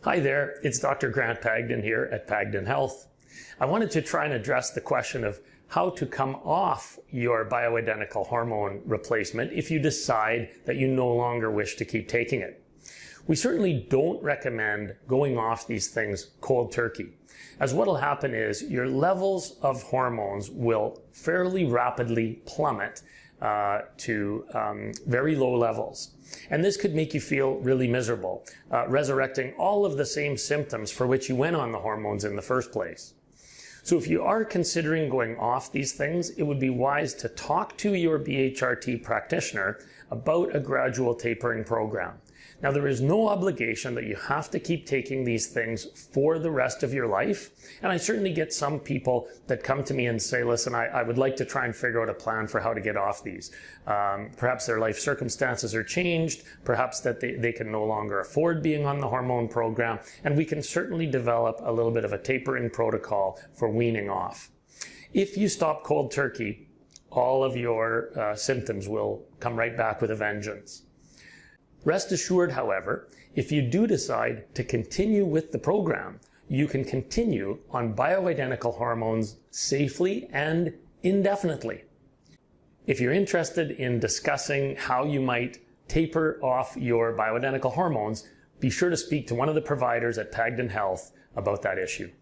Hi there, it's Dr. Grant Pagden here at Pagden Health. I wanted to try and address the question of how to come off your bioidentical hormone replacement if you decide that you no longer wish to keep taking it. We certainly don't recommend going off these things cold turkey, as what will happen is your levels of hormones will fairly rapidly plummet to very low levels. And this could make you feel really miserable, resurrecting all of the same symptoms for which you went on the hormones in the first place. So if you are considering going off these things, it would be wise to talk to your BHRT practitioner about a gradual tapering program. Now, there is no obligation that you have to keep taking these things for the rest of your life. And I certainly get some people that come to me and say, listen, I would like to try and figure out a plan for how to get off these. Perhaps their life circumstances are changed, perhaps that they can no longer afford being on the hormone program, and we can certainly develop a little bit of a tapering protocol for weaning off. If you stop cold turkey, all of your symptoms will come right back with a vengeance. Rest assured, however, if you do decide to continue with the program, you can continue on bioidentical hormones safely and indefinitely. If you're interested in discussing how you might taper off your bioidentical hormones, be sure to speak to one of the providers at Pagden Health about that issue.